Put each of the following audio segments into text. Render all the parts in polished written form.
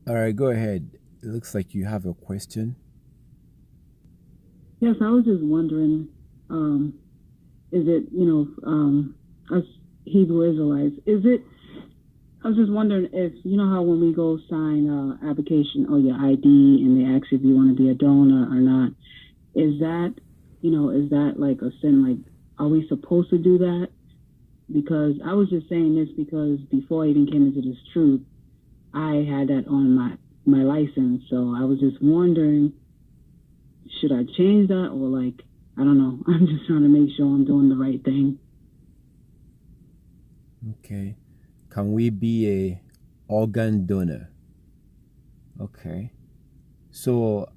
All right, go ahead. It looks like you have a question. Yes, I was just wondering, is it, us Hebrew Israelites, I was just wondering if, how when we go sign application or your ID and they ask if you want to be a donor or not, is that, is that like a sin? Like, are we supposed to do that? Because I was just saying this because before I even came into this truth, I had that on my license. So I was just wondering, should I change that or like I don't know. I'm just trying to make sure I'm doing the right thing. Okay. Can we be a organ donor? Okay. So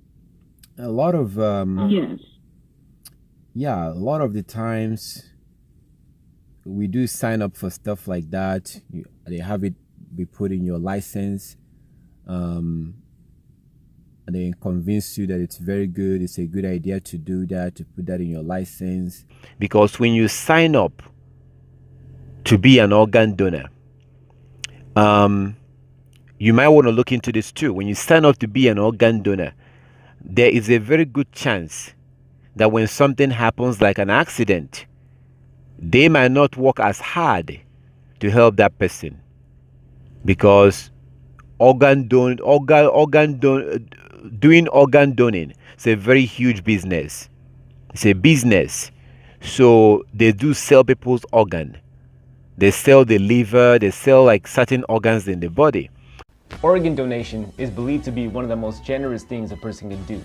a lot of Yes. yeah, a lot of the times we do sign up for stuff like that. They have it be put in your license, um, and they convince you that it's very good. It's a good idea to do that, to put that in your license. Because when you sign up to be an organ donor, um, you might want to look into this too. When you sign up to be an organ donor, there is a very good chance that when something happens like an accident, they might not work as hard to help that person because doing organ donating is a very huge business. It's a business. So they do sell people's organ. They sell the liver, they sell like certain organs in the body. Organ donation is believed to be one of the most generous things a person can do.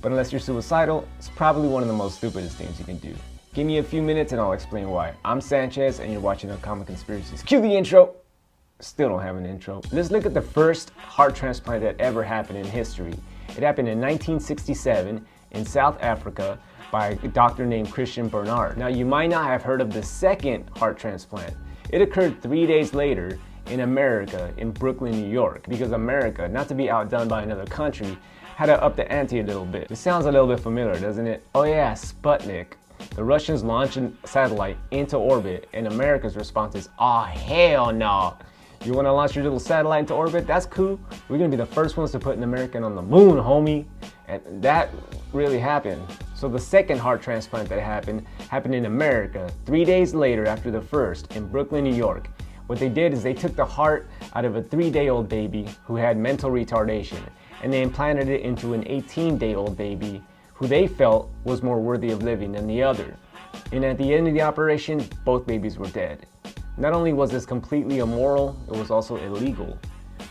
But unless you're suicidal, it's probably one of the most stupidest things you can do. Give me a few minutes and I'll explain why. I'm Sanchez and you're watching Uncommon Conspiracies. Cue the intro! Still don't have an intro. Let's look at the first heart transplant that ever happened in history. It happened in 1967 in South Africa by a doctor named Christian Barnard. Now you might not have heard of the second heart transplant. It occurred 3 days later in America, in Brooklyn, New York, because America, not to be outdone by another country, had to up the ante a little bit. It sounds a little bit familiar, doesn't it? Oh yeah, Sputnik. The Russians launched a satellite into orbit, and America's response is, oh hell no. You want to launch your little satellite into orbit? That's cool. We're going to be the first ones to put an American on the moon, homie. And that really happened. So the second heart transplant that happened in America 3 days later after the first in Brooklyn, New York. What they did is they took the heart out of a 3-day-old baby who had mental retardation, and they implanted it into an 18-day-old baby who they felt was more worthy of living than the other. And at the end of the operation, both babies were dead. Not only was this completely immoral, it was also illegal.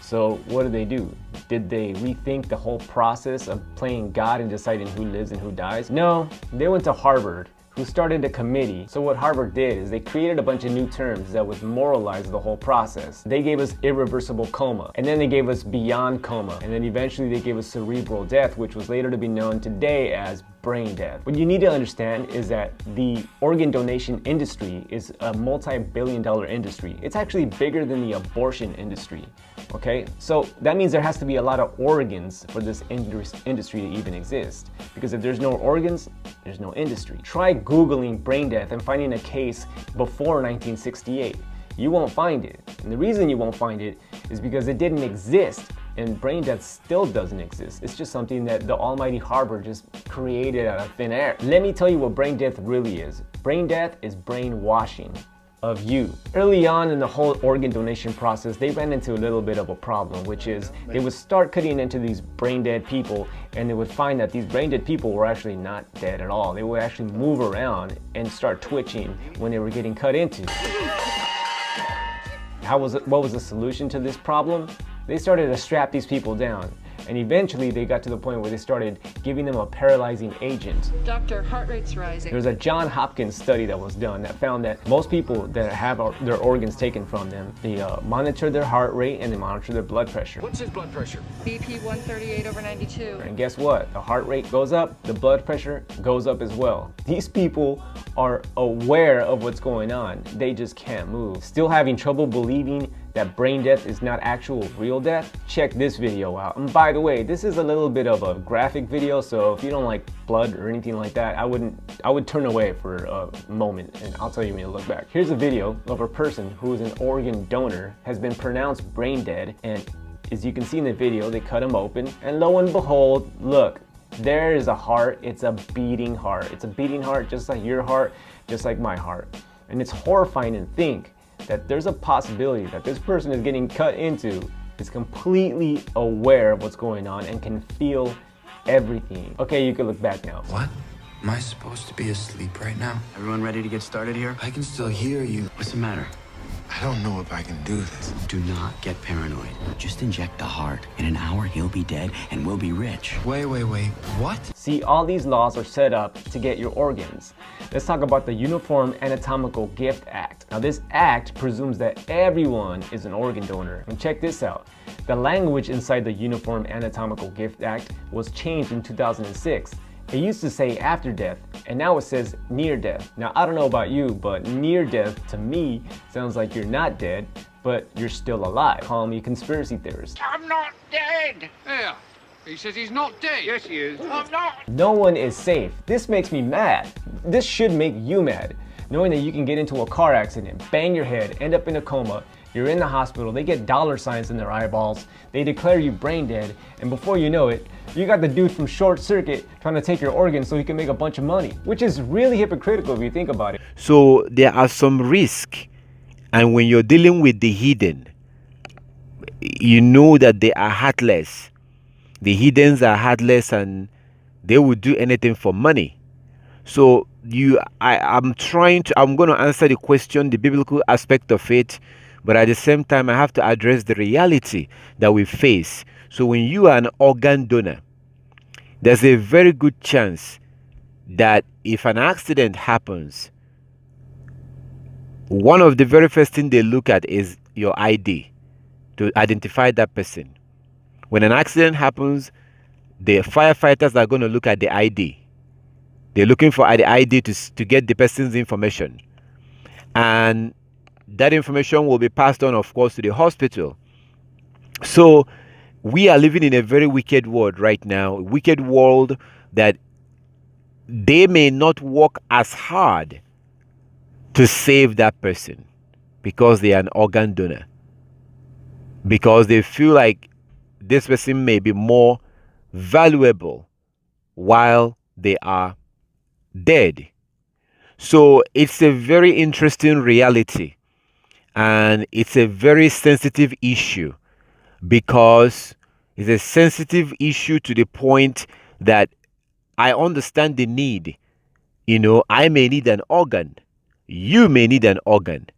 So what did they do? Did they rethink the whole process of playing God and deciding who lives and who dies? No, they went to Harvard, who started a committee. So what Harvard did is they created a bunch of new terms that would moralize the whole process. They gave us irreversible coma, and then they gave us beyond coma, and then eventually they gave us cerebral death, which was later to be known today as brain death. What you need to understand is that the organ donation industry is a multi-billion-dollar industry. It's actually bigger than the abortion industry. Okay, so that means there has to be a lot of organs for this industry to even exist. Because if there's no organs, there's no industry. Try Googling brain death and finding a case before 1968. You won't find it. And the reason you won't find it is because it didn't exist. And brain death still doesn't exist. It's just something that the almighty Harvard just created out of thin air. Let me tell you what brain death really is. Brain death is brainwashing of you. Early on in the whole organ donation process, they ran into a little bit of a problem, which is they would start cutting into these brain dead people and they would find that these brain dead people were actually not dead at all. They would actually move around and start twitching when they were getting cut into. What was the solution to this problem? They started to strap these people down. And eventually they got to the point where they started giving them a paralyzing agent. Doctor, heart rate's rising. There's a John Hopkins study that was done that found that most people that have their organs taken from them, they monitor their heart rate and they monitor their blood pressure. What's his blood pressure? BP 138/92. And guess what? The heart rate goes up, the blood pressure goes up as well. These people are aware of what's going on. They just can't move. Still having trouble believing that brain death is not actual real death? Check this video out. And by the way, this is a little bit of a graphic video, so if you don't like blood or anything like that, I would turn away for a moment, and I'll tell you when you look back. Here's a video of a person who is an organ donor, has been pronounced brain dead, and As you can see in the video, they cut him open, and lo and behold, look, there is a heart. It's a beating heart. It's a beating heart just like your heart, just like my heart. And it's horrifying to think that there's a possibility that this person is getting cut into is completely aware of what's going on and can feel everything. Okay, you can look back now. What? Am I supposed to be asleep right now? Everyone ready to get started here? I can still hear you. What's the matter? I don't know if I can do this. Do not get paranoid. Just inject the heart. In an hour, he'll be dead and we'll be rich. Wait. What? See, all these laws are set up to get your organs. Let's talk about the Uniform Anatomical Gift Act. Now, this act presumes that everyone is an organ donor. And check this out. The language inside the Uniform Anatomical Gift Act was changed in 2006. It used to say after death, and now it says near death. Now, I don't know about you, but near death to me sounds like you're not dead, but you're still alive. Call me a conspiracy theorist. I'm not dead. Yeah, he says he's not dead. Yes, he is. I'm not. No one is safe. This makes me mad. This should make you mad. Knowing that you can get into a car accident, bang your head, end up in a coma, you're in the hospital, they get dollar signs in their eyeballs, they declare you brain dead, and before you know it, you got the dude from Short Circuit trying to take your organs so he can make a bunch of money, which is really hypocritical if you think about it. So there are some risks, and when you're dealing with the hidden, you know that they are heartless. The hiddens are heartless and they will do anything for money. So I'm going to answer the question, the biblical aspect of it, but at the same time, I have to address the reality that we face. So when you are an organ donor, there's a very good chance that if an accident happens, one of the very first things they look at is your ID to identify that person. When an accident happens, the firefighters are going to look at the ID. They're looking for the ID to get the person's information. And that information will be passed on, of course, to the hospital. So we are living in a very wicked world right now, a wicked world that they may not work as hard to save that person because they are an organ donor, because they feel like this person may be more valuable while they are dead. So it's a very interesting reality, and it's a very sensitive issue, because it's a sensitive issue to the point that I understand the need. I may need an organ. You may need an organ.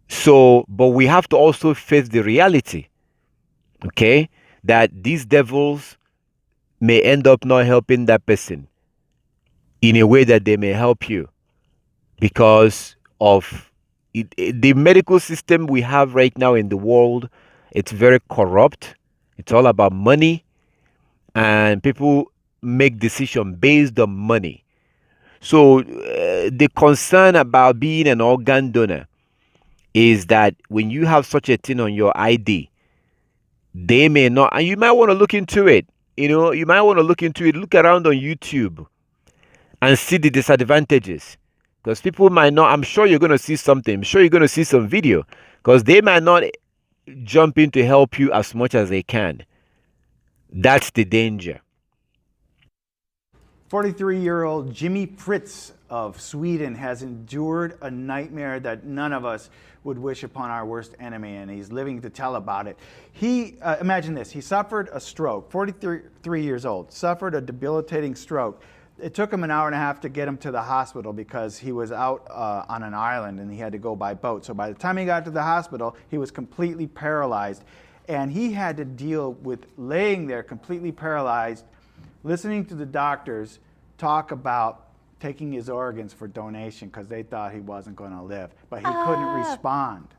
So, but we have to also face the reality, okay, that these devils may end up not helping that person in a way that they may help you, because of the medical system we have right now in the world. It's very corrupt. It's all about money, and people make decisions based on money. So the concern about being an organ donor is that when you have such a thing on your ID, they may not, and you might want to look into it. You might want to look into it. Look around on YouTube and see the disadvantages, because people might not. I'm sure you're going to see something. I'm sure you're going to see some video, because they might not jump in to help you as much as they can. That's the danger. 43-year-old Jimmy Fritz of Sweden has endured a nightmare that none of us would wish upon our worst enemy, and he's living to tell about it. He, imagine this, he suffered a stroke, 43 years old, suffered a debilitating stroke. It took him an hour and a half to get him to the hospital because he was out on an island and he had to go by boat. So by the time he got to the hospital, he was completely paralyzed. And he had to deal with laying there completely paralyzed, listening to the doctors talk about taking his organs for donation because they thought he wasn't going to live. But he couldn't respond.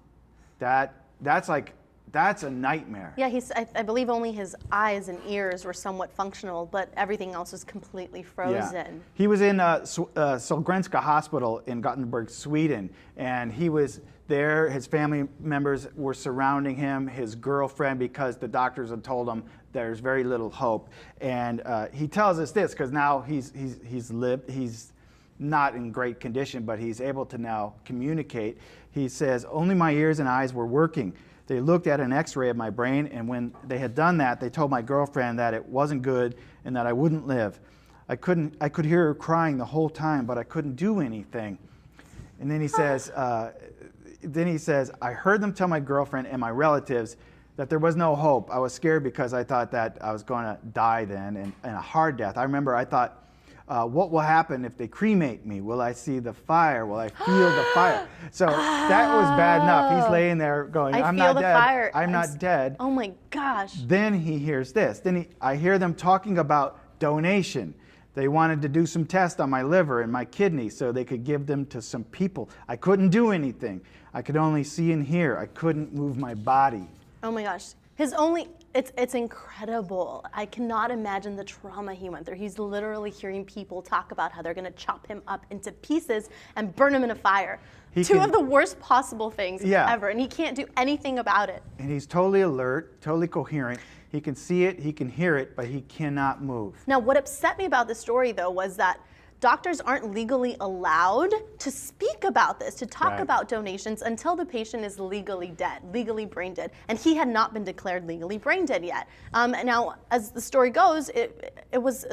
That's a nightmare. Yeah, I believe only his eyes and ears were somewhat functional, but everything else was completely frozen. Yeah. He was in Sahlgrenska Hospital in Gothenburg, Sweden, and he was there. His family members were surrounding him, his girlfriend, because the doctors had told him there's very little hope. And he tells us this because now he's not in great condition, but he's able to now communicate. He says, "Only my ears and eyes were working. They looked at an x-ray of my brain, and when they had done that, they told my girlfriend that it wasn't good and that I wouldn't live. I could hear her crying the whole time, but I couldn't do anything. And then he says, I heard them tell my girlfriend and my relatives that there was no hope. I was scared because I thought that I was going to die then, and a hard death. I remember I thought, what will happen if they cremate me? Will I see the fire? Will I feel the fire? So that was bad enough. He's laying there going, I'm not dead. Fire. I'm not dead. Oh my gosh. Then he hears this. I hear them talking about donation. They wanted to do some tests on my liver and my kidney so they could give them to some people. I couldn't do anything. I could only see and hear. I couldn't move my body. Oh my gosh. It's incredible. I cannot imagine the trauma he went through. He's literally hearing people talk about how they're going to chop him up into pieces and burn him in a fire. Two of the worst possible things ever, and he can't do anything about it. And he's totally alert, totally coherent. He can see it, he can hear it, but he cannot move. Now, what upset me about this story, though, was that doctors aren't legally allowed to speak about this, to talk about donations until the patient is legally dead, legally brain dead. And he had not been declared legally brain dead yet. Now, as the story goes, it was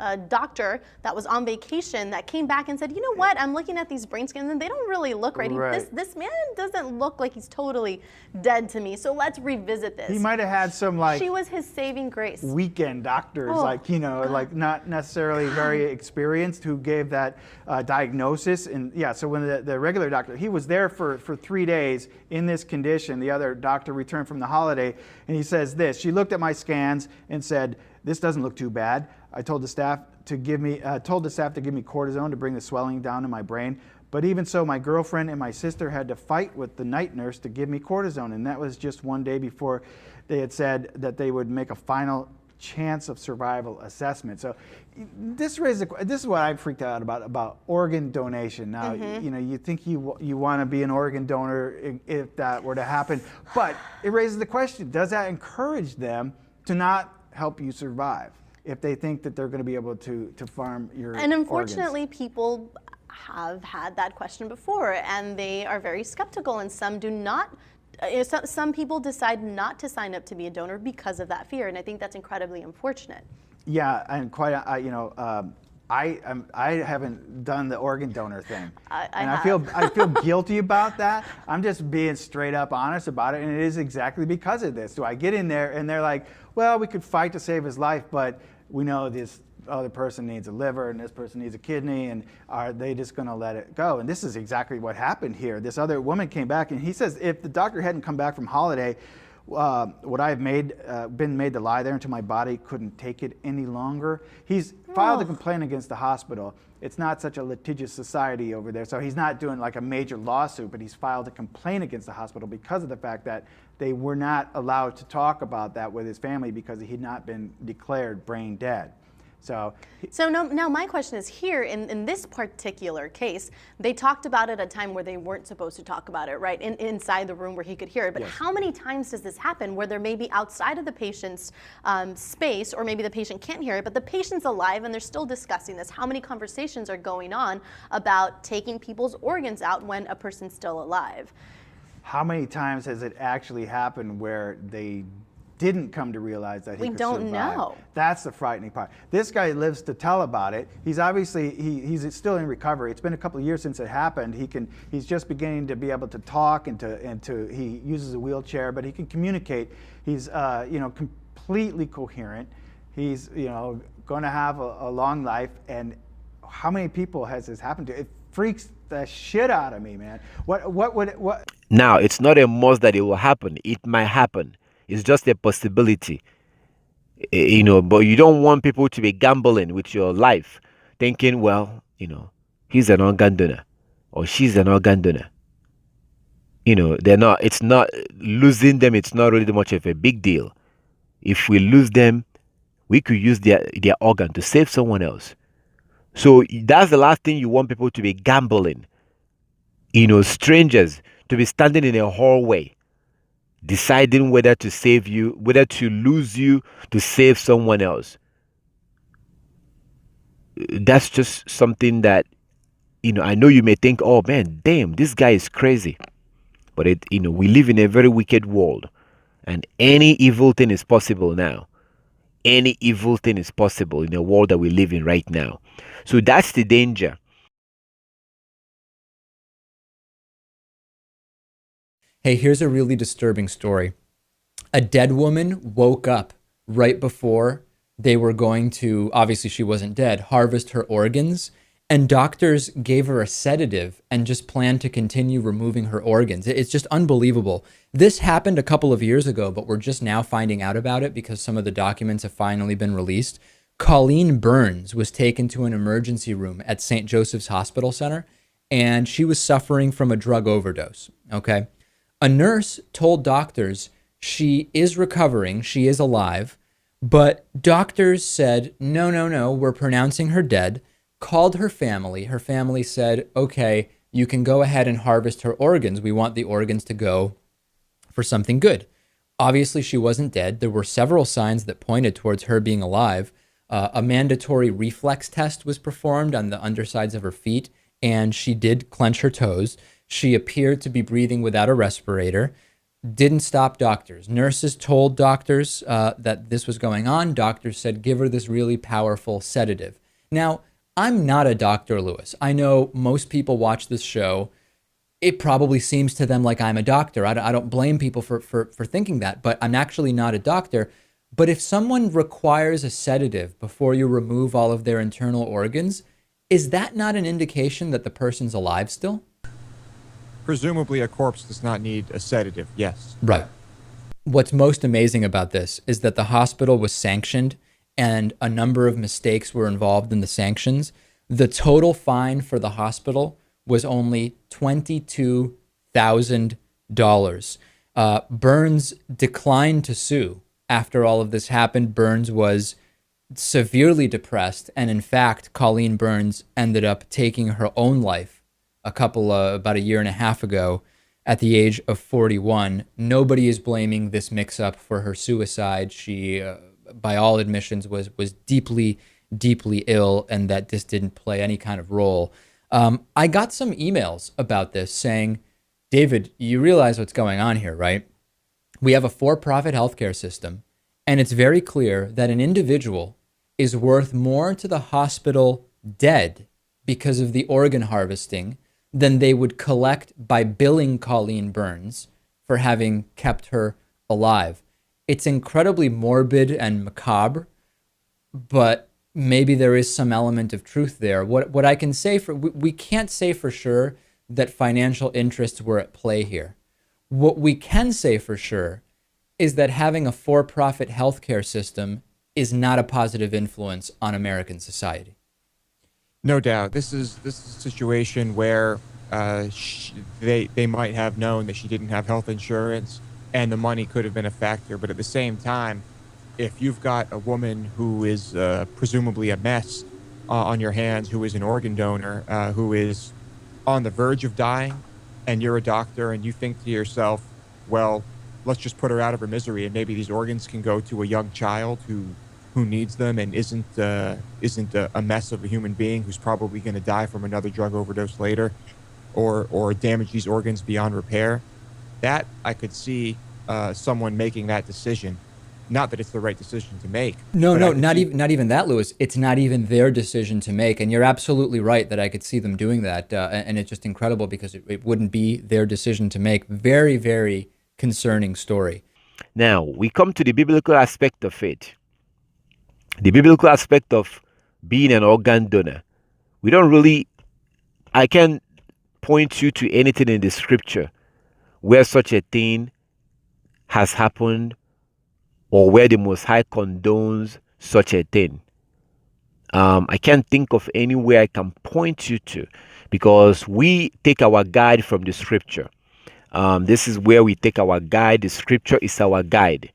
a doctor that was on vacation that came back and said, you know what, I'm looking at these brain scans and they don't really look right. This man doesn't look like he's totally dead to me, so let's revisit this. He might have had some She was his saving grace. Weekend doctors, like not necessarily very experienced, who gave that diagnosis. And so when the regular doctor, he was there for 3 days in this condition. The other doctor returned from the holiday and he says this, she looked at my scans and said, this doesn't look too bad. I told the staff to give me cortisone to bring the swelling down in my brain. But even so, my girlfriend and my sister had to fight with the night nurse to give me cortisone. And that was just one day before they had said that they would make a final chance of survival assessment. So this is what I freaked out about organ donation. Now, you think you want to be an organ donor if that were to happen. But it raises the question, does that encourage them to not help you survive if they think that they're going to be able to farm your And unfortunately, organs? People have had that question before, and they are very skeptical, and some do not. Some people decide not to sign up to be a donor because of that fear, and I think that's incredibly unfortunate. Yeah, and I haven't done the organ donor thing, I feel guilty about that. I'm just being straight up honest about it, and it is exactly because of this. So I get in there, and they're like, "Well, we could fight to save his life, but we know this other person needs a liver, and this person needs a kidney, and are they just going to let it go?" And this is exactly what happened here. This other woman came back, and he says, if the doctor hadn't come back from holiday, would I have been made to lie there until my body couldn't take it any longer? He's filed a complaint against the hospital. It's not such a litigious society over there, so he's not doing like a major lawsuit, but he's filed a complaint against the hospital because of the fact that they were not allowed to talk about that with his family because he had not been declared brain dead. So now my question is here, in this particular case, they talked about it at a time where they weren't supposed to talk about it, right? Inside the room where he could hear it. But how many times does this happen where they're maybe outside of the patient's space, or maybe the patient can't hear it, but the patient's alive and they're still discussing this? How many conversations are going on about taking people's organs out when a person's still alive? How many times has it actually happened where they didn't come to realize that he could survive? We don't know. That's the frightening part. This guy lives to tell about it. He's obviously, he's still in recovery. It's been a couple of years since it happened. He's just beginning to be able to talk and he uses a wheelchair, but he can communicate. He's completely coherent. He's going to have a long life. And how many people has this happened to? It freaks the shit out of me, man. What? Now, it's not a must that it will happen. It might happen. It's just a possibility, but you don't want people to be gambling with your life, thinking, well, he's an organ donor or she's an organ donor. It's not losing them. It's not really much of a big deal. If we lose them, we could use their organ to save someone else. So that's the last thing you want people to be gambling. Strangers to be standing in a hallway, deciding whether to save you, whether to lose you to save someone else. That's just something that, I know you may think, oh man, damn, this guy is crazy. But we live in a very wicked world, and any evil thing is possible now. Any evil thing is possible in the world that we live in right now. So that's the danger. Hey, here's a really disturbing story. A dead woman woke up right before they were going to, obviously she wasn't dead, harvest her organs, and doctors gave her a sedative and just planned to continue removing her organs. It's just unbelievable. This happened a couple of years ago, but we're just now finding out about it because some of the documents have finally been released. Colleen Burns was taken to an emergency room at St. Joseph's Hospital Center, and she was suffering from a drug overdose, okay? A nurse told doctors she is recovering, she is alive, but doctors said, no, we're pronouncing her dead, called her family. Her family said, okay, you can go ahead and harvest her organs. We want the organs to go for something good. Obviously, she wasn't dead. There were several signs that pointed towards her being alive. A mandatory reflex test was performed on the undersides of her feet, and she did clench her toes. She appeared to be breathing without a respirator. Didn't stop doctors. Nurses told doctors that this was going on. Doctors said, give her this really powerful sedative. Now, I'm not a doctor, Lewis. I know most people watch this show. It probably seems to them like I'm a doctor. I don't blame people for thinking that, but I'm actually not a doctor. But if someone requires a sedative before you remove all of their internal organs, is that not an indication that the person's alive still? Presumably a corpse does not need a sedative, yes. Right. What's most amazing about this is that the hospital was sanctioned and a number of mistakes were involved in the sanctions. The total fine for the hospital was only $22,000. Burns declined to sue after all of this happened. Burns was severely depressed, and in fact, Colleen Burns ended up taking her own life about a year and a half ago at the age of 41. Nobody is blaming this mix-up for her suicide. She, by all admissions, was deeply, deeply ill, and that this didn't play any kind of role. I got some emails about this saying, David, you realize what's going on here, right? We have a for-profit healthcare system, and it's very clear that an individual is worth more to the hospital dead because of the organ harvesting than they would collect by billing Colleen Burns for having kept her alive. It's incredibly morbid and macabre, but maybe there is some element of truth there. What I can say we can't say for sure that financial interests were at play here. What we can say for sure is that having a for-profit healthcare system is not a positive influence on American society. No doubt. This is a situation where they might have known that she didn't have health insurance and the money could have been a factor. But at the same time, if you've got a woman who is presumably a mess on your hands, who is an organ donor, who is on the verge of dying, and you're a doctor and you think to yourself, well, let's just put her out of her misery and maybe these organs can go to a young child who needs them and isn't a mess of a human being who's probably going to die from another drug overdose later, or damage these organs beyond repair. That I could see someone making that decision. Not that it's the right decision to make. No, not even that, Lewis. It's not even their decision to make. And you're absolutely right that I could see them doing that. And it's just incredible because it wouldn't be their decision to make. Very, very concerning story. Now, we come to the biblical aspect of it. The biblical aspect of being an organ donor. I can't point you to anything in the scripture where such a thing has happened or where the Most High condones such a thing. I can't think of anywhere I can point you to because we take our guide from the scripture. This is where we take our guide. The scripture is our guide.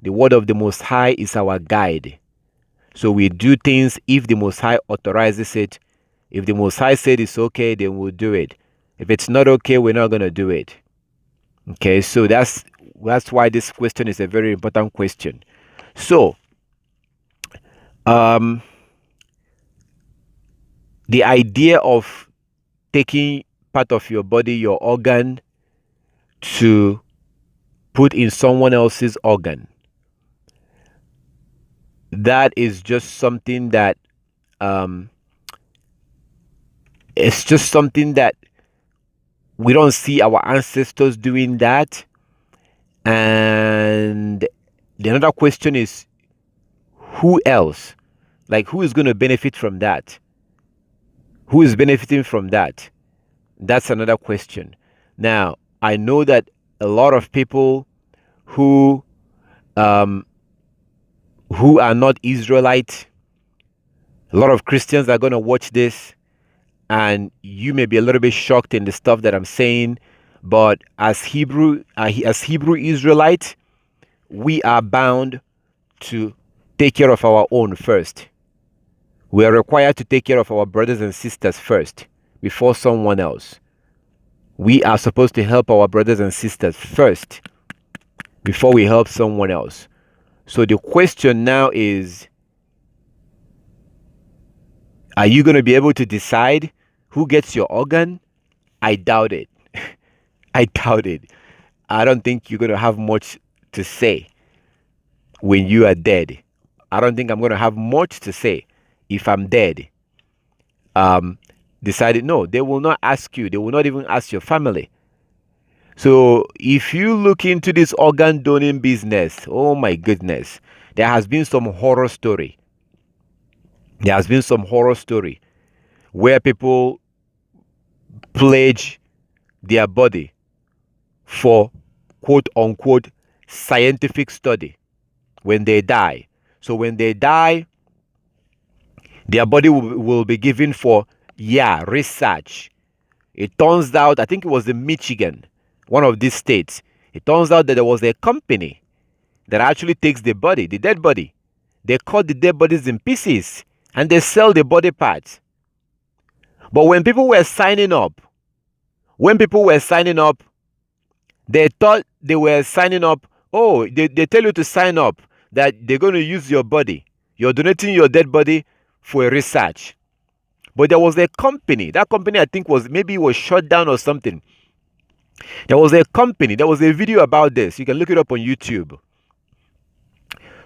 The word of the Most High is our guide. So we do things if the Most High authorizes it. If the Most High said it's okay, then we'll do it. If it's not okay, we're not going to do it. Okay, so that's why this question is a very important question. So, the idea of taking part of your body, your organ, to put in someone else's organ. That is just something that it's just something that we don't see our ancestors doing that. And the another question is, who else? Like, who is going to benefit from that? Who is benefiting from that? That's another question. Now, I know that a lot of people who are not Israelite, a lot of Christians are going to watch this, and you may be a little bit shocked in the stuff that I'm saying, but as Hebrew Israelite, we are bound to take care of our own first. We are required to take care of our brothers and sisters first before someone else. We are supposed to help our brothers and sisters first before we help someone else. So the question now is, are you going to be able to decide who gets your organ? I doubt it. I doubt it. I don't think you're going to have much to say when you are dead. I don't think I'm going to have much to say if I'm dead. Decided, no, they will not ask you. They will not even ask your family. So if you look into this organ donating business, oh my goodness, there has been some horror story. There has been some horror story where people pledge their body for quote unquote scientific study when they die. So when they die, their body will be given for research. It turns out, I think it was in Michigan, one of these states. It turns out that there was a company that actually takes the body, the dead body. They cut the dead bodies in pieces and they sell the body parts. But when people were signing up, they thought they were signing up. Oh, they tell you to sign up that they're going to use your body. You're donating your dead body for a research. But there was a company. That company, I think, was shut down or something. There was a company. There was a video about this. You can look it up on YouTube.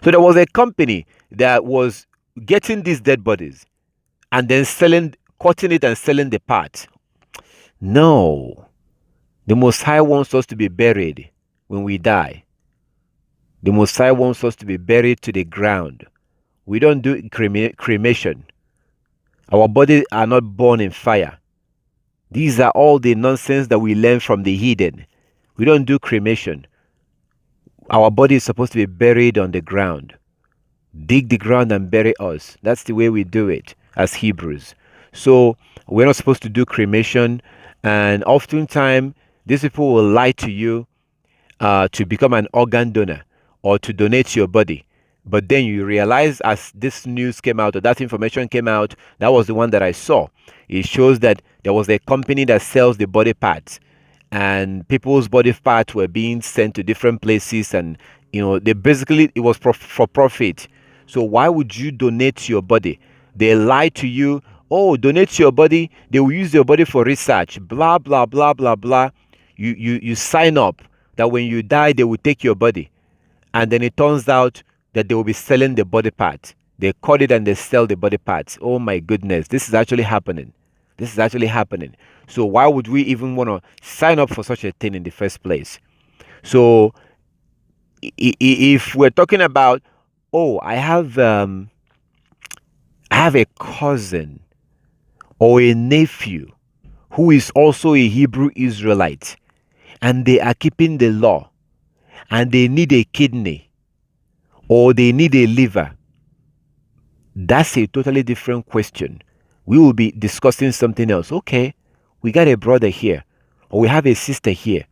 So there was a company that was getting these dead bodies and then cutting it and selling the parts. No. The Most High wants us to be buried when we die. The Most High wants us to be buried to the ground. We don't do cremation. Our bodies are not burned in fire. These are all the nonsense that we learn from the heathen. We don't do cremation. Our body is supposed to be buried on the ground. Dig the ground and bury us. That's the way we do it as Hebrews. So we're not supposed to do cremation. And oftentimes, these people will lie to you to become an organ donor or to donate your body. But then you realize, as this news came out or that information came out, that was the one that I saw. It shows that there was a company that sells the body parts, and people's body parts were being sent to different places, and it was for profit. So why would you donate your body? They lie to you. Oh, donate your body. They will use your body for research. Blah blah blah blah blah. You sign up that when you die they will take your body, and then it turns out that they will be selling the body part. They cut it and they sell the body parts. Oh my goodness, this is actually happening. This is actually happening. So why would we even want to sign up for such a thing in the first place? So if we're talking about, oh, I have a cousin or a nephew who is also a Hebrew Israelite, and they are keeping the law, and they need a kidney, or they need a liver, that's a totally different question. We will be discussing something else. Okay, we got a brother here, or we have a sister here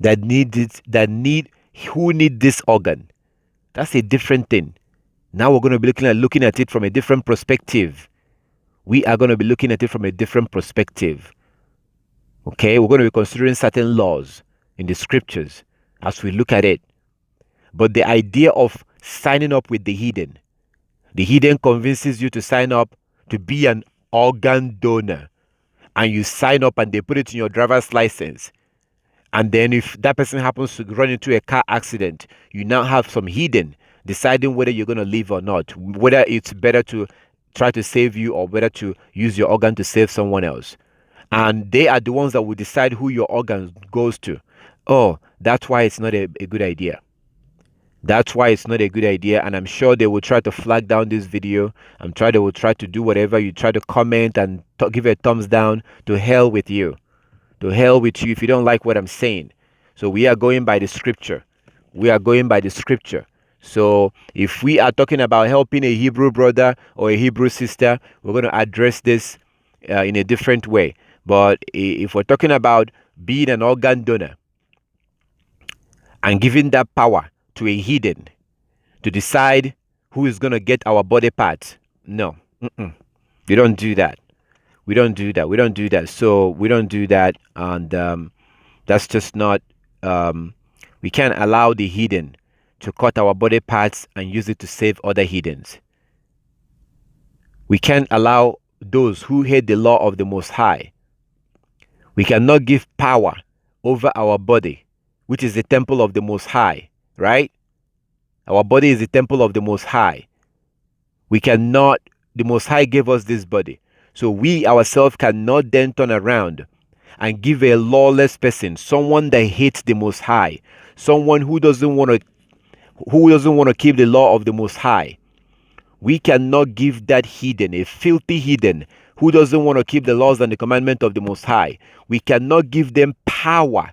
that need this organ. That's a different thing. Now we're going to be looking at it from a different perspective. We are going to be looking at it from a different perspective. Okay, we're going to be considering certain laws in the scriptures as we look at it. But the idea of signing up with the heathen convinces you to sign up to be an organ donor. And you sign up and they put it in your driver's license. And then if that person happens to run into a car accident, you now have some hidden deciding whether you're going to live or not, whether it's better to try to save you or whether to use your organ to save someone else. And they are the ones that will decide who your organ goes to. Oh, that's why it's not a good idea. That's why it's not a good idea. And I'm sure they will try to flag down this video. I'm sure they will try to do whatever. You try to comment and give a thumbs down. To hell with you. To hell with you if you don't like what I'm saying. So we are going by the scripture. We are going by the scripture. So if we are talking about helping a Hebrew brother or a Hebrew sister, we're going to address this in a different way. But if we're talking about being an organ donor and giving that power to a heathen to decide who is going to get our body parts, no, we don't do that. We don't do that. We don't do that. So we don't do that. And that's just not, we can't allow the heathen to cut our body parts and use it to save other heathens. We can't allow those who hate the law of the Most High. We cannot give power over our body, which is the temple of the Most High, right? Our body is the temple of the Most High. We cannot, the Most High gave us this body. So we ourselves cannot then turn around and give a lawless person, someone that hates the Most High, someone who doesn't want to keep the law of the Most High. We cannot give that heathen, a filthy heathen, who doesn't want to keep the laws and the commandment of the Most High. We cannot give them power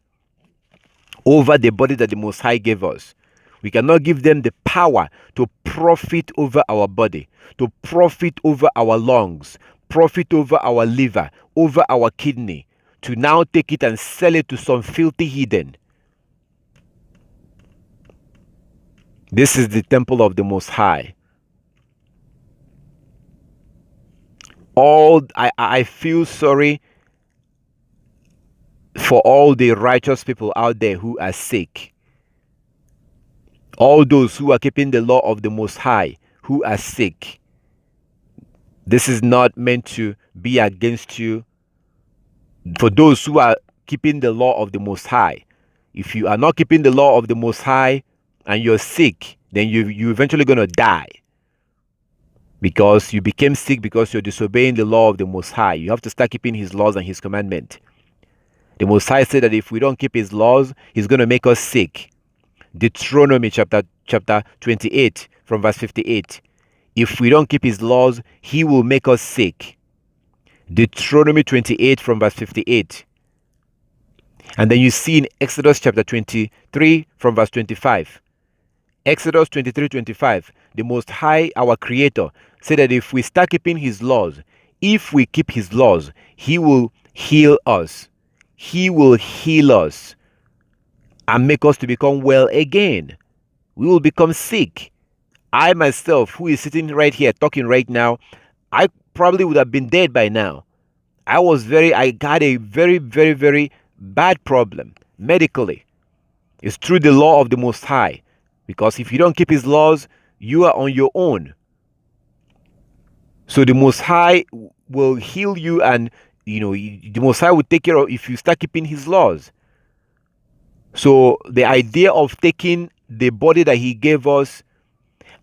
over the body that the Most High gave us. We cannot give them the power to profit over our body, to profit over our lungs, profit over our liver, over our kidney, to now take it and sell it to some filthy heathen. This is the temple of the Most High. I feel sorry for all the righteous people out there who are sick. All those who are keeping the law of the Most High, who are sick. This is not meant to be against you. For those who are keeping the law of the Most High, if you are not keeping the law of the Most High and you're sick, then you're eventually going to die. Because you became sick because you're disobeying the law of the Most High. You have to start keeping His laws and His commandment. The Most High said that if we don't keep His laws, He's going to make us sick. Deuteronomy chapter 28 from verse 58. If we don't keep His laws, He will make us sick. Deuteronomy 28 from verse 58. And then you see in Exodus chapter 23 from verse 25. Exodus 23:25. The Most High, our Creator, said that if we start keeping His laws, if we keep His laws, He will heal us. He will heal us and make us to become well again. We will become sick. I myself, who is sitting right here talking right now, I probably would have been dead by now. I got a very, very, very bad problem medically. It's through the law of the Most High. Because if you don't keep His laws, you are on your own. So the Most High will heal you, and the Most High will take care of if you start keeping His laws. So the idea of taking the body that He gave us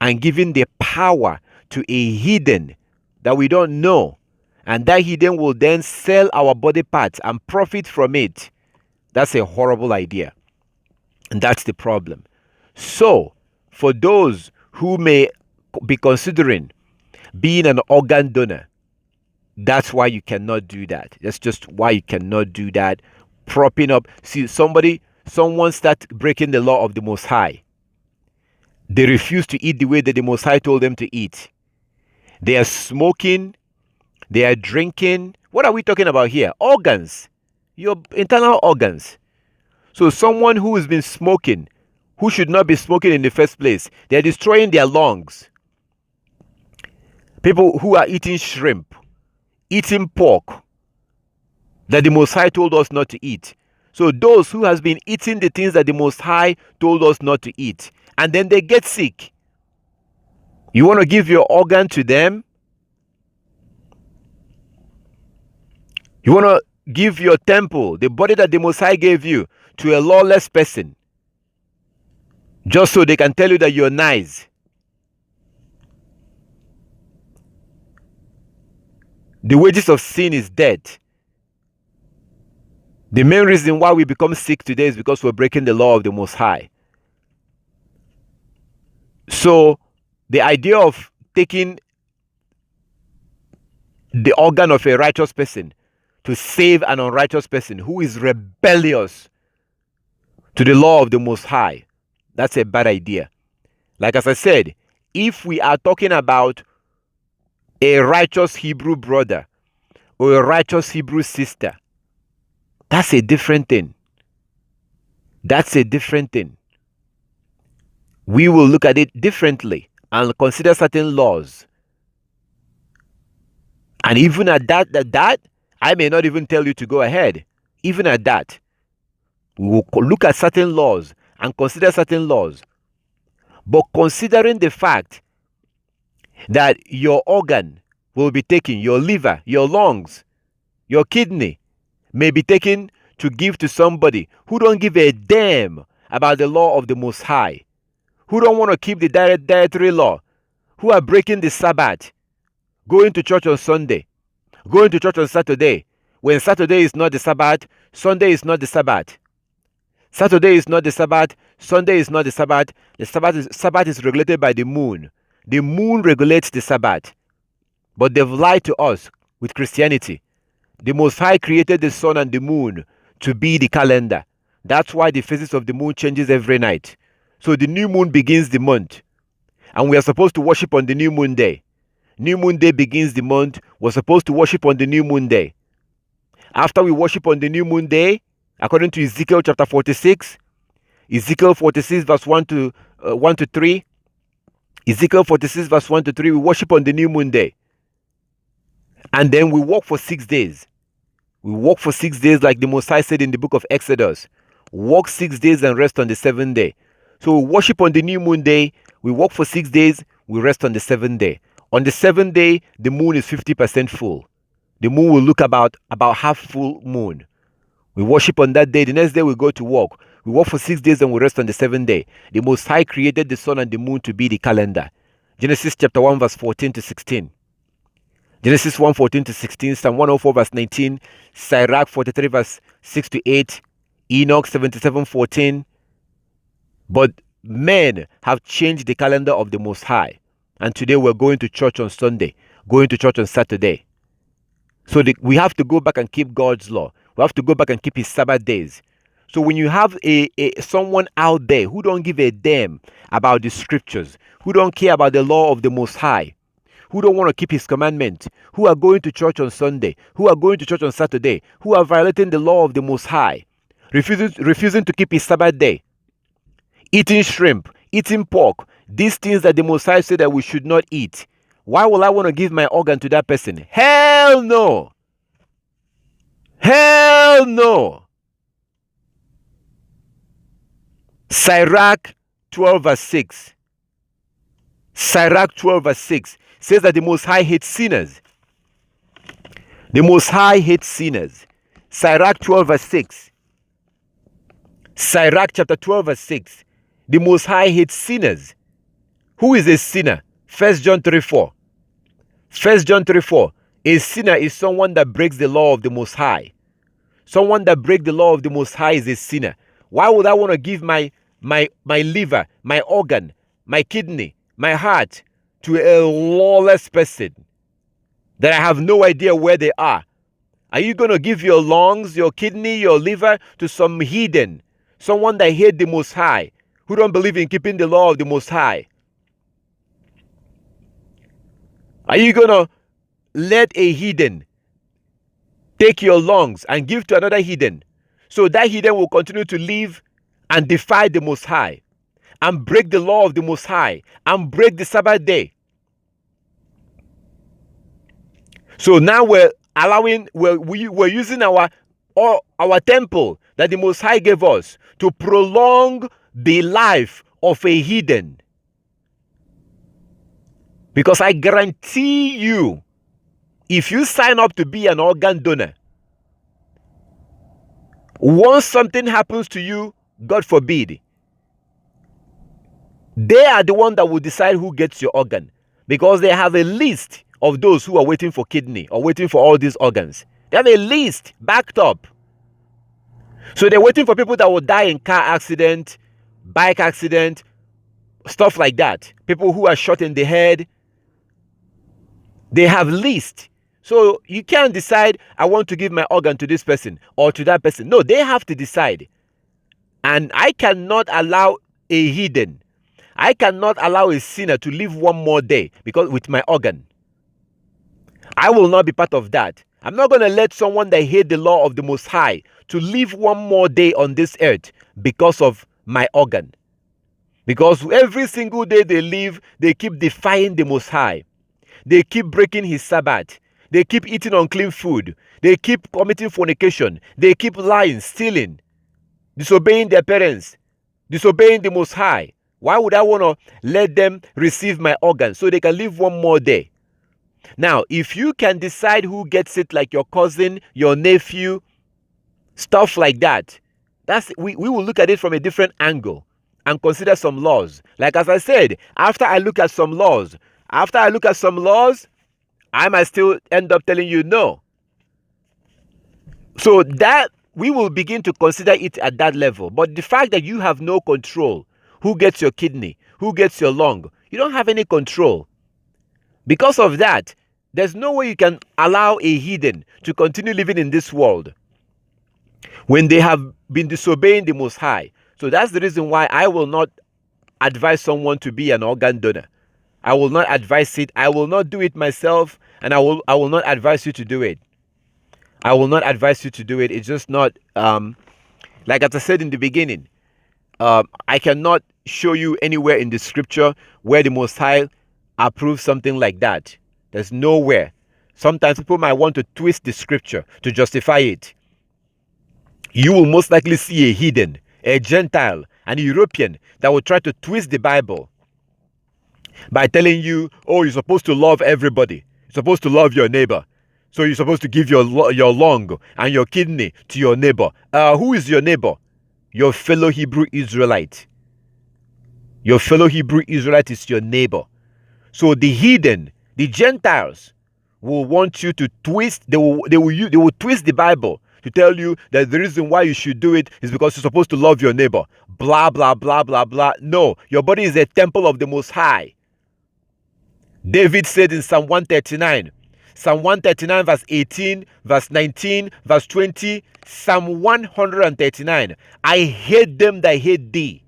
and giving the power to a heathen that we don't know, and that heathen will then sell our body parts and profit from it, that's a horrible idea. And that's the problem. So, for those who may be considering being an organ donor, that's why you cannot do that. That's just why you cannot do that. Propping up. See, someone start breaking the law of the Most High. They refuse to eat the way that the Most High told them to eat. They are smoking. They are drinking. What are we talking about here? Organs. Your internal organs. So someone who has been smoking, who should not be smoking in the first place, they are destroying their lungs. People who are eating shrimp, eating pork, that the Most High told us not to eat. So those who has been eating the things that the Most High told us not to eat, and then they get sick. You want to give your organ to them? You want to give your temple, the body that the Most High gave you, to a lawless person just so they can tell you that you're nice. The wages of sin is death. The main reason why we become sick today is because we're breaking the law of the Most High. So the idea of taking the organ of a righteous person to save an unrighteous person who is rebellious to the law of the Most High, that's a bad idea. Like as I said, if we are talking about a righteous Hebrew brother or a righteous Hebrew sister, that's a different thing. That's a different thing. We will look at it differently and consider certain laws. And even at that, I may not even tell you to go ahead. Even at that, we will look at certain laws and consider certain laws. But considering the fact that your organ will be taken, your liver, your lungs, your kidney may be taken to give to somebody who don't give a damn about the law of the Most High, who don't want to keep the dietary law, who are breaking the Sabbath, going to church on Sunday, going to church on Saturday, when Saturday is not the Sabbath, Sunday is not the Sabbath. Saturday is not the Sabbath, Sunday is not the Sabbath. The Sabbath is regulated by the moon. The moon regulates the Sabbath. But they've lied to us with Christianity. The Most High created the sun and the moon to be the calendar. That's why the phases of the moon changes every night. So the new moon begins the month. And we are supposed to worship on the new moon day. New moon day begins the month. We're supposed to worship on the new moon day. After we worship on the new moon day, according to Ezekiel chapter 46, Ezekiel 46 verse 1 to 3, Ezekiel 46 verse 1 to 3, we worship on the new moon day. And then we walk for 6 days. We walk for 6 days like the Most High said in the book of Exodus. Walk 6 days and rest on the 7th day. So we worship on the new moon day. We walk for 6 days. We rest on the 7th day. On the 7th day, the moon is 50% full. The moon will look about half full moon. We worship on that day. The next day we go to work. We work for 6 days and we rest on the 7th day. The Most High created the sun and the moon to be the calendar. Genesis chapter 1 verse 14 to 16. Genesis 1 14 to 16. Psalm 104 verse 19. Sirach 43 verse 6 to 8. Enoch 77 14. But men have changed the calendar of the Most High. And today we're going to church on Sunday. Going to church on Saturday. So we have to go back and keep God's law. We have to go back and keep his Sabbath days. So when you have someone out there who don't give a damn about the scriptures, who don't care about the law of the Most High, who don't want to keep his commandment, who are going to church on Sunday, who are going to church on Saturday, who are violating the law of the Most High, refusing to keep his Sabbath day, eating shrimp, eating pork, these things that the Most High said that we should not eat. Why will I want to give my organ to that person? Hell no! Hell no! Sirach 12 verse 6. Sirach 12 verse 6 says that the Most High hates sinners. The Most High hates sinners. Sirach 12 verse 6. Sirach chapter 12 verse 6. The Most High hates sinners. Who is a sinner? 1 John 3 4. 1 John 3 4. A sinner is someone that breaks the law of the Most High. Someone that breaks the law of the Most High is a sinner. Why would I want to give my liver, my organ, my kidney, my heart to a lawless person that I have no idea where they are? Are you going to give your lungs, your kidney, your liver to some heathen, someone that hates the Most High, who don't believe in keeping the law of the Most High? Are you going to let a heathen take your lungs and give to another heathen, so that heathen will continue to live and defy the Most High and break the law of the Most High and break the Sabbath day? So now we're using our temple that the Most High gave us to prolong the life of a heathen. Because I guarantee you, if you sign up to be an organ donor, Once something happens to you, God forbid, they are the one that will decide who gets your organ, because they have a list of those who are waiting for kidney or waiting for all these organs. They have a list backed up. So they're waiting for people that will die in car accident, bike accident, stuff like that. People who are shot in the head. They have list. So you can't decide, I want to give my organ to this person or to that person. No, they have to decide. And I cannot allow a heathen, I cannot allow a sinner to live one more day because with my organ. I will not be part of that. I'm not going to let someone that hate the law of the Most High to live one more day on this earth because of my organ. Because every single day they live, they keep defying the Most High. They keep breaking his Sabbath. They keep eating unclean food. They keep committing fornication. They keep lying, stealing, disobeying their parents, disobeying the Most High. Why would I want to let them receive my organ so they can live one more day? Now, if you can decide who gets it, like your cousin, your nephew, stuff like that, we will look at it from a different angle and consider some laws. Like as I said, after I look at some laws, I might still end up telling you no. So that we will begin to consider it at that level. But the fact that you have no control, who gets your kidney, who gets your lung, you don't have any control. Because of that, there's no way you can allow a heathen to continue living in this world when they have been disobeying the Most High. So that's the reason why I will not advise someone to be an organ donor. I will not advise it. I will not do it myself, and I will not advise you to do it. I will not advise you to do it. It's just not, like as I said in the beginning, I cannot show you anywhere in the scripture where the Most High approves something like that. There's nowhere. Sometimes people might want to twist the scripture to justify it. You will most likely see a heathen, a Gentile, an European that will try to twist the Bible by telling you, oh, you're supposed to love everybody. You're supposed to love your neighbor. So you're supposed to give your lung and your kidney to your neighbor. Who is your neighbor? Your fellow Hebrew Israelite. Your fellow Hebrew Israelite is your neighbor. So the heathen, the Gentiles, will want you to twist. They will twist the Bible to tell you that the reason why you should do it is because you're supposed to love your neighbor. Blah, blah, blah, blah, blah. No, your body is a temple of the Most High. David said in Psalm 139, Psalm 139 verse 18, verse 19, verse 20, Psalm 139, I hate them that hate thee.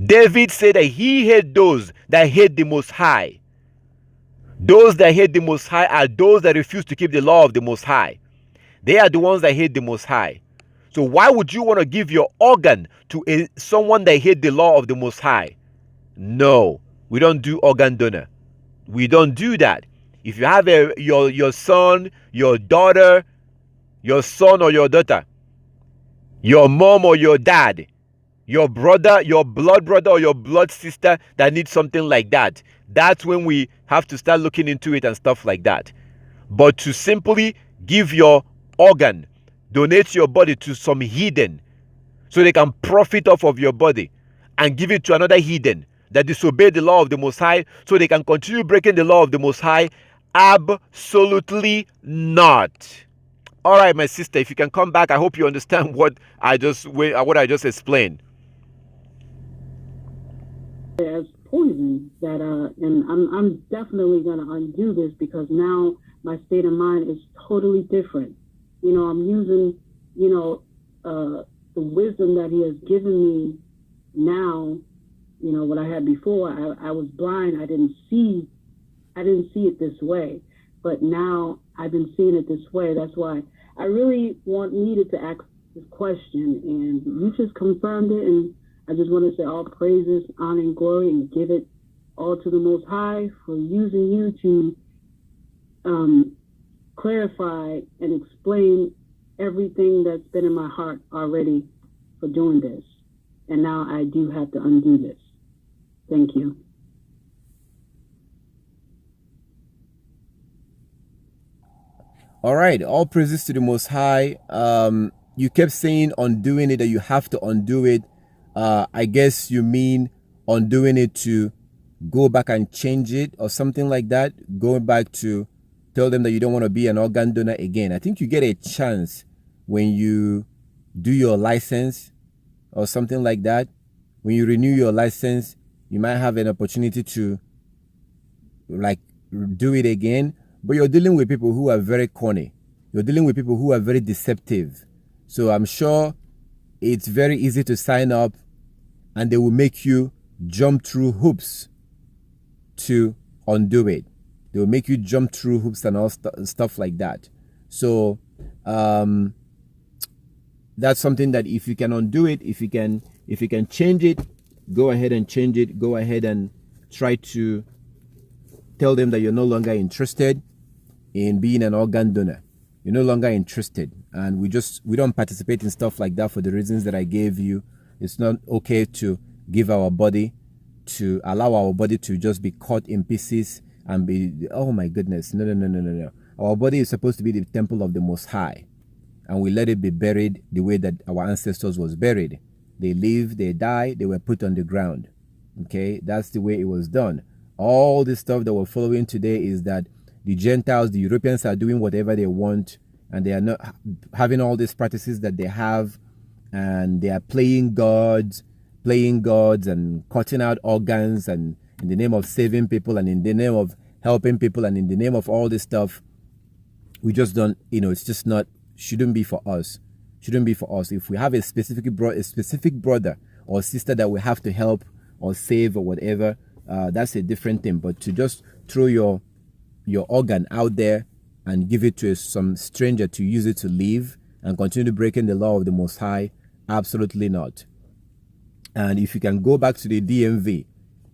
David said that he hate those that hate the Most High. Those that hate the Most High are those that refuse to keep the law of the Most High. They are the ones that hate the Most High. So why would you want to give your organ to someone that hates the law of the Most High? No, we don't do organ donor. We don't do that. If you have your son, your daughter, your son or your daughter, your mom or your dad, your brother, your blood brother or your blood sister that needs something like that, that's when we have to start looking into it and stuff like that. But to simply give your organ, donate your body to some heathen so they can profit off of your body and give it to another heathen that disobey the law of the Most High so they can continue breaking the law of the Most High, absolutely not. All right, my sister, if you can come back, I hope you understand what I just explained. As poison that and I'm definitely gonna undo this because now my state of mind is totally different. You know, I'm using, the wisdom that he has given me now. You know, what I had before, I was blind. I didn't see it this way, but now I've been seeing it this way. That's why I really needed to ask this question, and you just confirmed it. And I just want to say all praises, honor, and glory, and give it all to the Most High for using you to clarify and explain everything that's been in my heart already for doing this. And now I do have to undo this. Thank you. All right. All praises to the Most High. you kept saying undoing it, that you have to undo it. I guess you mean undoing it to go back and change it or something like that. Going back to tell them that you don't want to be an organ donor again. I think you get a chance when you do your license or something like that. When you renew your license, you might have an opportunity to like do it again. But you're dealing with people who are very corny. You're dealing with people who are very deceptive. So I'm sure it's very easy to sign up, and they will make you jump through hoops to undo it. They will make you jump through hoops and all stuff like that. So that's something that if you can undo it, if you can change it, go ahead and change it. Go ahead and try to tell them that you're no longer interested in being an organ donor. You're no longer interested, and we don't participate in stuff like that for the reasons that I gave you. It's not okay to give our body, to allow our body to just be cut in pieces and be, oh my goodness, no. Our body is supposed to be the temple of the Most High, and we let it be buried the way that our ancestors was buried. They live, they die, they were put on the ground. Okay, that's the way it was done. All the stuff that we're following today is that the Gentiles, the Europeans are doing whatever they want, and they are not having all these practices that they have, and they are playing gods and cutting out organs, and in the name of saving people, and in the name of helping people, and in the name of all this stuff. We just don't, it's just not, shouldn't be for us. If we have a specific brother or sister that we have to help or save or whatever, that's a different thing. But to just throw your organ out there and give it to some stranger to use it to live and continue breaking the law of the Most High, absolutely not. And if you can go back to the DMV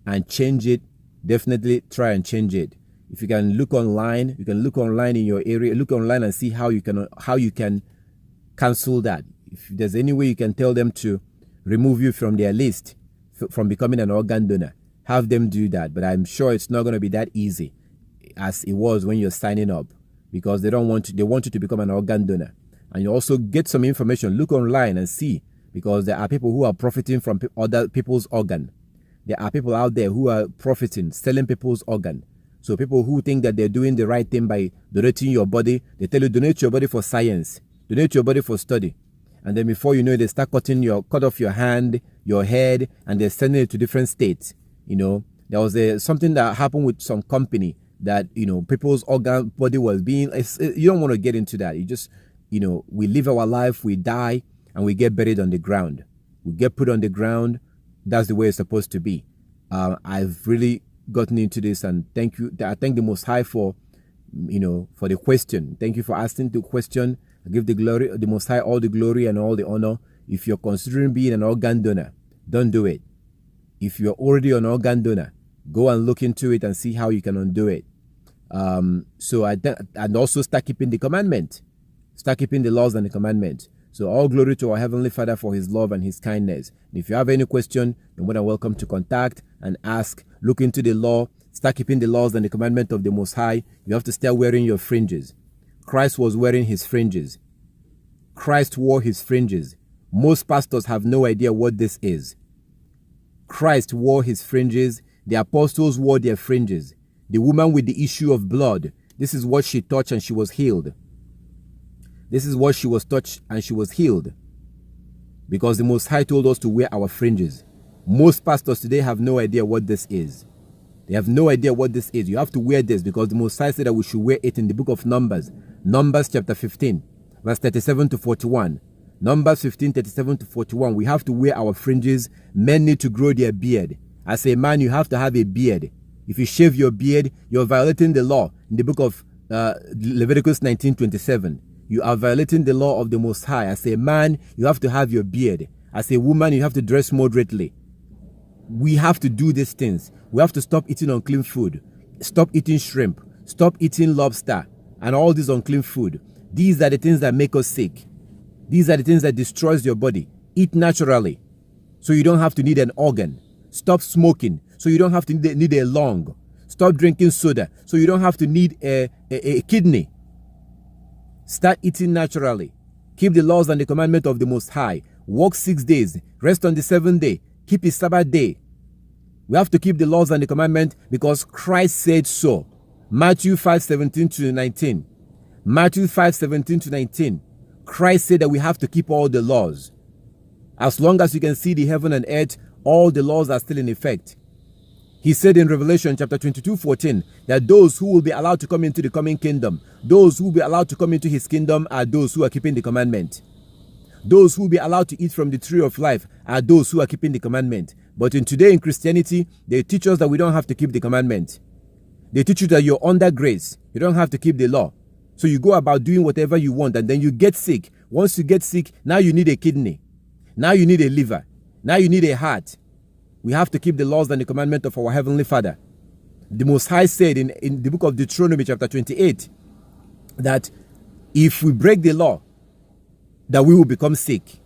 and change it, definitely try and change it. If you can look online, in your area, look online and see how you can cancel that. If there's any way you can tell them to remove you from their list from becoming an organ donor, have them do that. But I'm sure it's not going to be that easy as it was when you're signing up, because they want you to become an organ donor. And you also get some information, look online and see, because there are people who are profiting from other people's organ. There are people out there who are profiting, selling people's organ. So people who think that they're doing the right thing by donating your body, they tell you donate your body for science, donate your body for study. And then before you know it, they start cut off your hand, your head, and they're sending it to different states. There was something that happened with some company that, people's organ body was being, you don't want to get into that. You just, we live our life, we die, and we get buried on the ground. We get put on the ground. That's the way it's supposed to be. I've really gotten into this, and thank you. I thank the Most High for the question. Thank you for asking the question. I give the Most High all the glory and all the honor. If you're considering being an organ donor, don't do it. If you're already an organ donor, go and look into it and see how you can undo it. And also start keeping the commandment. Start keeping the laws and the commandment. So all glory to our Heavenly Father for His love and His kindness. And if you have any question, you're more than welcome to contact and ask. Look into the law. Start keeping the laws and the commandment of the Most High. You have to start wearing your fringes. Christ was wearing his fringes. Christ wore his fringes. Most pastors have no idea what this is. Christ wore his fringes. The apostles wore their fringes. The woman with the issue of blood, this is what she touched and she was healed. This is what she was touched and she was healed. Because the Most High told us to wear our fringes. Most pastors today have no idea what this is. They have no idea what this is. You have to wear this because the Most High said that we should wear it in the book of Numbers. Numbers chapter 15, verse 37 to 41. Numbers 15, 37 to 41. We have to wear our fringes. Men need to grow their beard. As a man, you have to have a beard. If you shave your beard, you're violating the law. In the book of Leviticus 19:27, you are violating the law of the Most High. As a man, you have to have your beard. As a woman, you have to dress moderately. We have to do these things. We have to stop eating unclean food. Stop eating shrimp. Stop eating lobster and all this unclean food. These are the things that make us sick. These are the things that destroys your body. Eat naturally so you don't have to need an organ. Stop smoking so you don't have to need a lung. Stop drinking soda so you don't have to need a kidney. Start eating naturally. Keep the laws and the commandment of the Most High. Work 6 days. Rest on the 7th day. Keep his Sabbath day. We have to keep the laws and the commandment because Christ said so. Matthew 5:17 to 19. Matthew 5:17 to 19. Christ said that we have to keep all the laws. As long as you can see the heaven and earth, all the laws are still in effect. He said in Revelation chapter 22:14 that those who will be allowed to come into the coming kingdom, those who will be allowed to come into his kingdom are those who are keeping the commandment. Those who will be allowed to eat from the tree of life are those who are keeping the commandment. But today in Christianity, they teach us that we don't have to keep the commandment. They teach you that you're under grace. You don't have to keep the law. So you go about doing whatever you want and then you get sick. Once you get sick, now you need a kidney. Now you need a liver. Now you need a heart. We have to keep the laws and the commandment of our Heavenly Father. The Most High said in the book of Deuteronomy chapter 28 that if we break the law, that we will become sick.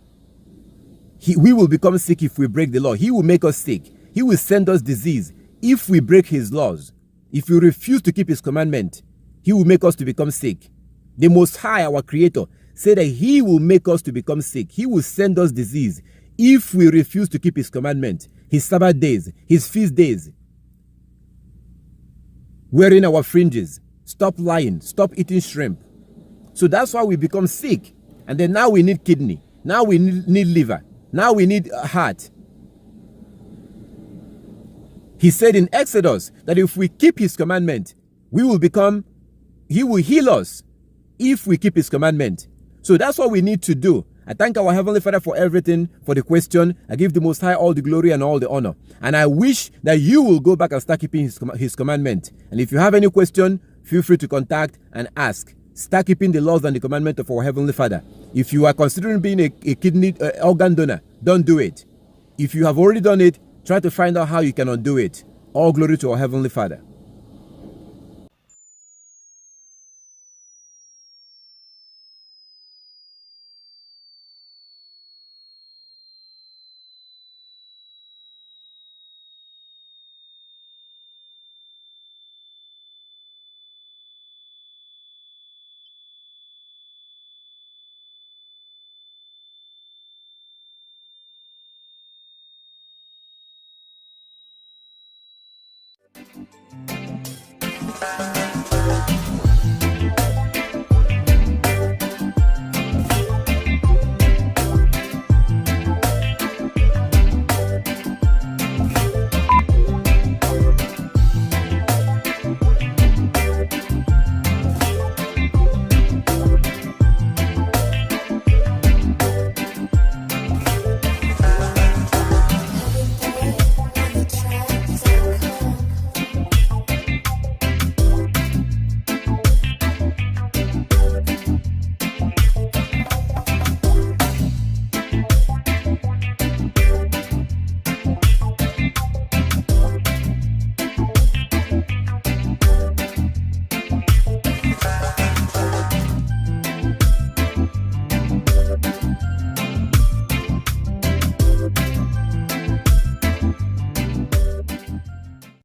We will become sick if we break the law. He will make us sick. He will send us disease if we break his laws. If we refuse to keep his commandment, he will make us to become sick. The Most High, our Creator, said that he will make us to become sick. He will send us disease if we refuse to keep his commandment, his Sabbath days, his feast days. Wearing our fringes. Stop lying. Stop eating shrimp. So that's why we become sick. And then now we need kidney. Now we need liver. Now we need a heart. He said in Exodus that if we keep his commandment, he will heal us if we keep his commandment. So that's what we need to do. I thank our Heavenly Father for everything, for the question. I give the Most High all the glory and all the honor. And I wish that you will go back and start keeping his commandment. And if you have any question, feel free to contact and ask. Start keeping the laws and the commandment of our Heavenly Father. If you are considering being a kidney organ donor, don't do it. If you have already done it, try to find out how you can undo it. All glory to our Heavenly Father.